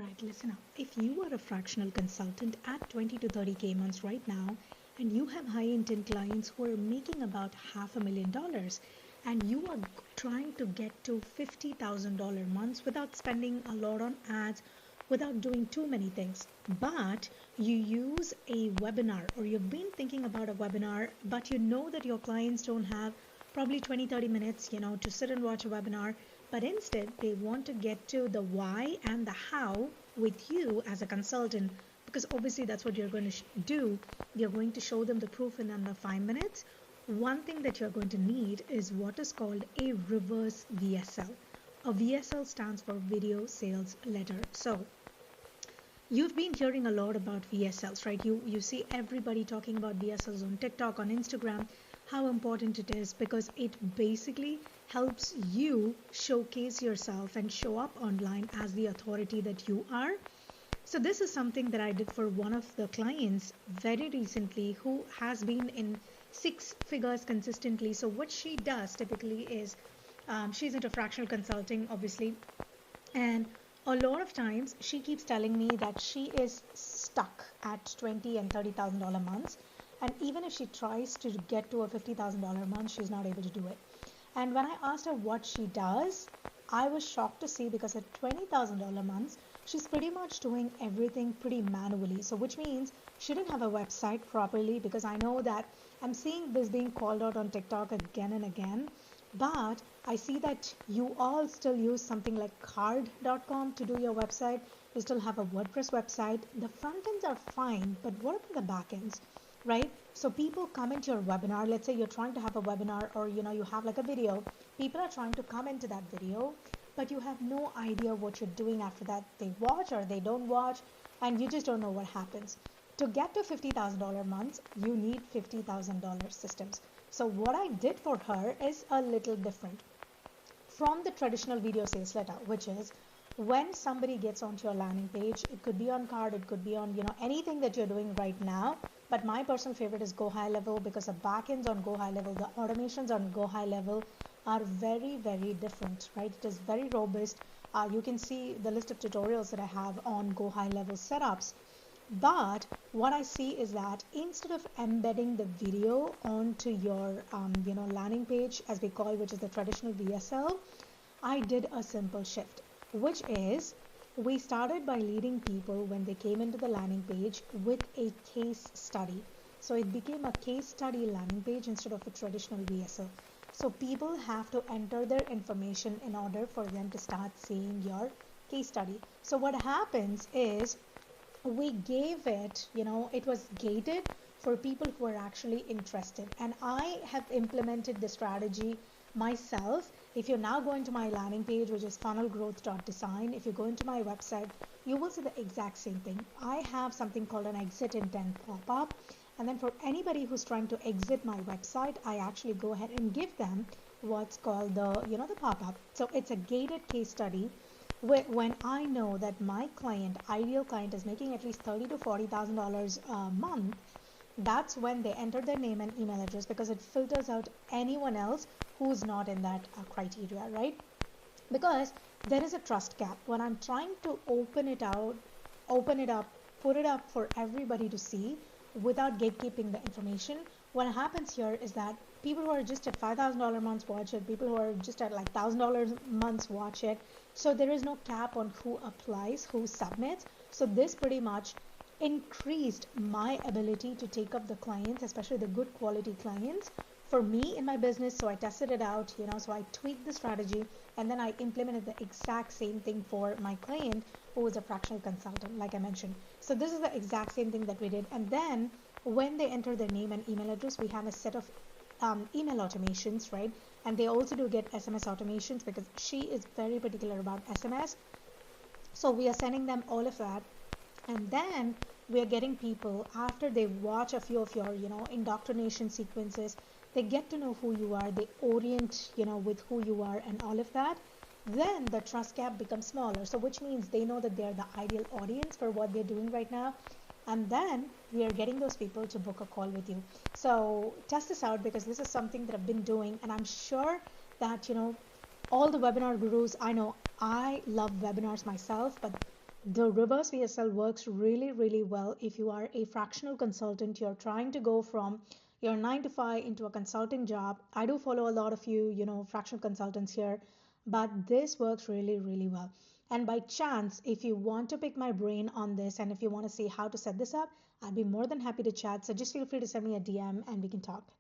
Alright, listen up. If you are a fractional consultant at 20 to 30K months right now, and you have high intent clients who are making about $500,000, and you are trying to get to $50,000 months without spending a lot on ads, without doing too many things, but you use a webinar, or you've been thinking about a webinar, but you know that your clients don't have probably 20-30 minutes, to sit and watch a webinar, but instead they want to get to the why and the how with you as a consultant, because obviously that's what you're going to do. You're going to show them the proof in under 5 minutes. One thing that you're going to need is what is called a reverse VSL. A VSL stands for video sales letter. So you've been hearing a lot about VSLs, right? You see everybody talking about VSLs on TikTok, on Instagram, how important it is, because it basically helps you showcase yourself and show up online as the authority that you are. So this is something that I did for one of the clients very recently who has been in 6 figures consistently. So what she does typically is she's into fractional consulting, obviously, and a lot of times she keeps telling me that she is stuck at $20,000 and $30,000 months. And even if she tries to get to a $50,000 month, she's not able to do it. And when I asked her what she does, I was shocked to see, because at $20,000 months, she's pretty much doing everything pretty manually. So which means she didn't have a website properly, because I know that I'm seeing this being called out on TikTok again and again. But I see that you all still use something like card.com to do your website. You still have a WordPress website. The front ends are fine, but what about the back ends? Right? So people come into your webinar. Let's say you're trying to have a webinar, or you have like a video. People are trying to come into that video, but you have no idea what you're doing after that. They watch or they don't watch, and you just don't know what happens. To get to $50,000 months, you need $50,000 systems. So what I did for her is a little different from the traditional video sales letter, which is when somebody gets onto your landing page, it could be on card, it could be on anything that you're doing right now. But my personal favorite is Go High Level, because the backends on Go High Level, the automations on Go High Level are very, very different, right? It is very robust. You can see the list of tutorials that I have on Go High Level setups. But what I see is that instead of embedding the video onto your landing page, as we call, which is the traditional VSL, I did a simple shift, which is we started by leading people when they came into the landing page with a case study. So it became a case study landing page instead of a traditional VSL. So people have to enter their information in order for them to start seeing your case study. So what happens is we gave it, it was gated for people who are actually interested. And I have implemented the strategy myself. If you're now going to my landing page, which is funnelgrowth.design, if you go into my website, you will see the exact same thing. I have something called an exit intent pop-up. And then for anybody who's trying to exit my website, I actually go ahead and give them what's called the pop-up. So it's a gated case study. When I know that my ideal client is making at least $30,000 to $40,000 a month, that's when they enter their name and email address, because it filters out anyone else who's not in that criteria, right? Because there is a trust gap. When I'm trying to open it up, put it up for everybody to see without gatekeeping the information, what happens here is that people who are just at $5,000 months watch it, people who are just at like $1,000 months watch it. So there is no cap on who applies, who submits. So this pretty much increased my ability to take up the clients, especially the good quality clients for me in my business. So I tested it out, so I tweaked the strategy, and then I implemented the exact same thing for my client who is a fractional consultant, like I mentioned. So this is the exact same thing that we did. And then when they enter their name and email address, we have a set of email automations, right? And they also do get SMS automations, because she is very particular about SMS. So we are sending them all of that. And then we are getting people, after they watch a few of your, indoctrination sequences, they get to know who you are, they orient, with who you are and all of that. Then the trust gap becomes smaller. So which means they know that they're the ideal audience for what they're doing right now. And then we are getting those people to book a call with you. So test this out, because this is something that I've been doing, and I'm sure that, all the webinar gurus, I know I love webinars myself, but The reverse VSL works really, really well if you are a fractional consultant. You're trying to go from your 9 to 5 into a consulting job. I do follow a lot of fractional consultants here, but this works really, really well. And by chance, if you want to pick my brain on this and if you want to see how to set this up, I'd be more than happy to chat. So just feel free to send me a DM and we can talk.